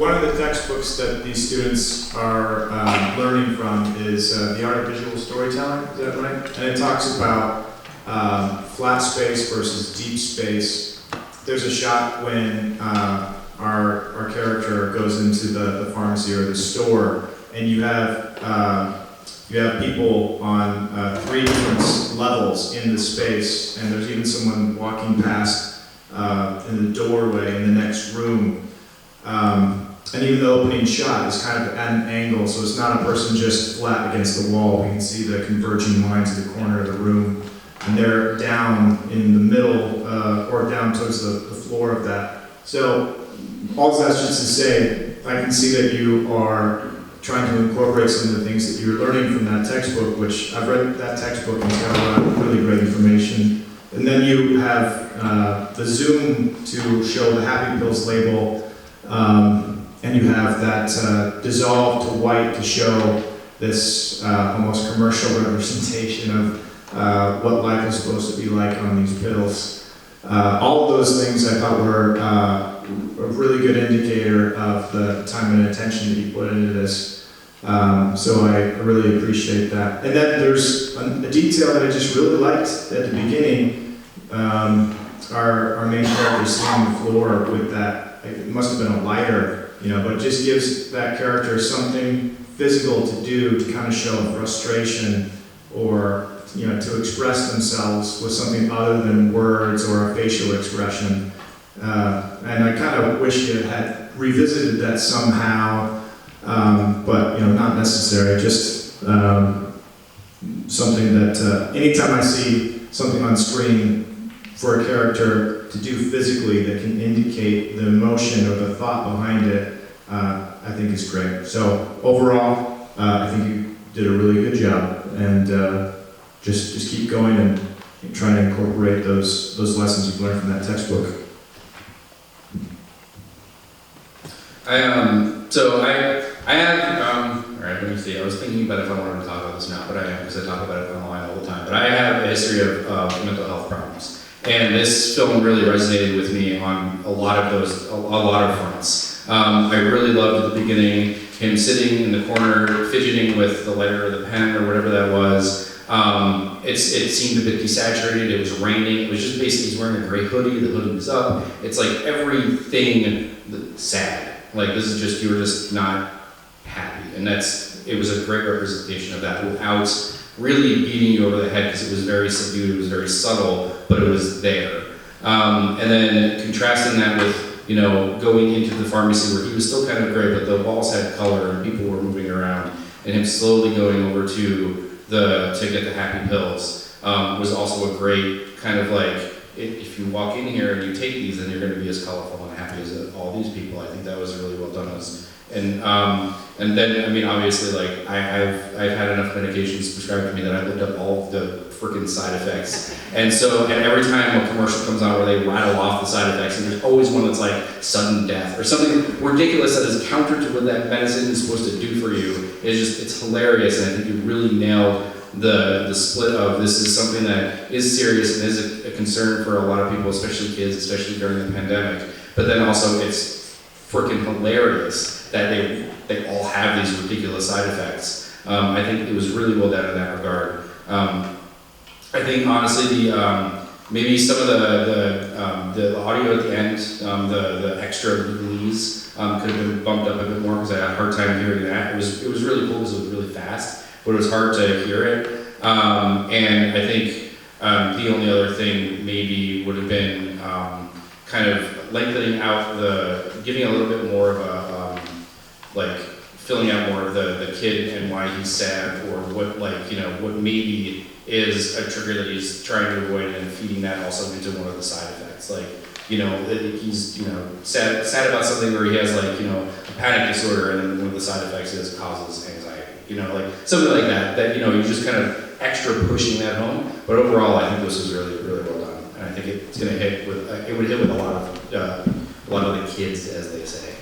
one of the textbooks that these students are learning from is The Art of Visual Storytelling, is that right? And it talks about flat space versus deep space. There's a shot when our character goes into the pharmacy or the store, and you have people on 3 different levels in the space, and there's even someone walking past in the doorway in the next room. And even the opening shot is kind of at an angle, so it's not a person just flat against the wall. We can see the converging lines at the corner of the room, and they're down in the middle or down towards the floor of that. So all that's just to say, I can see that you are trying to incorporate some of the things that you're learning from that textbook, which I've read that textbook and it's got a lot of really great information. And then you have the zoom to show the Happy Pills label, and you have that dissolve to white to show this almost commercial representation of what life is supposed to be like on these pills. All of those things I thought were a really good indicator of the time and attention that you put into this. So I really appreciate that. And then there's a detail that I just really liked at the beginning. Our main character is sitting on the floor with that, it must have been a lighter, but it just gives that character something physical to do to kind of show frustration or to express themselves with something other than words or a facial expression. And I kind of wish you had revisited that somehow, but not necessary. Just something that anytime I see something on screen for a character to do physically that can indicate the emotion or the thought behind it, I think is great. So overall, I think you did a really good job, and just keep going and try to incorporate those lessons you've learned from that textbook. I have, all right, let me see. I was thinking about if I wanted to talk about this now, but I am, because I talk about it online all the time. But I have a history of mental health problems. And this film really resonated with me on a lot of fronts. I really loved at the beginning him sitting in the corner, fidgeting with the lighter or the pen or whatever that was. It seemed a bit desaturated, it was raining, it was just basically he's wearing a gray hoodie, the hoodie was up. It's like everything sad. Like this is just, you were just not happy. And it was a great representation of that without really beating you over the head, because it was very subdued, it was very subtle, but it was there. And then contrasting that with, going into the pharmacy where he was still kind of gray, but the walls had color and people were moving around, and him slowly going over to get the Happy Pills was also a great kind of like, if you walk in here and you take these, then you're going to be as colorful and happy as all these people. I think that was really well done. And then, obviously, like I've had enough medications prescribed to me that I looked up all of the freaking side effects. And every time a commercial comes on where they rattle off the side effects, and there's always one that's like sudden death or something ridiculous that is counter to what that medicine is supposed to do for you. It's hilarious, and I think you really nailed the split of this is something that is serious and is a concern for a lot of people, especially kids, especially during the pandemic. But then also it's freaking hilarious that they all have these ridiculous side effects. I think it was really well done in that regard. I think honestly, maybe some of the audio at the end, the extra legalese could have been bumped up a bit more, because I had a hard time hearing that. It was really cool because it was really fast, but it was hard to hear it. And I think the only other thing maybe would have been kind of lengthening out giving a little bit more of a, filling out more of the kid and why he's sad, or what what maybe is a trigger that he's trying to avoid, and feeding that also into one of the side effects. He's sad about something where he has a panic disorder, and then one of the side effects is causes anxiety. Something like that. That you're just kind of extra pushing that home. But overall, I think this was really, really well done, and I think it's going to hit with a lot of the kids, as they say.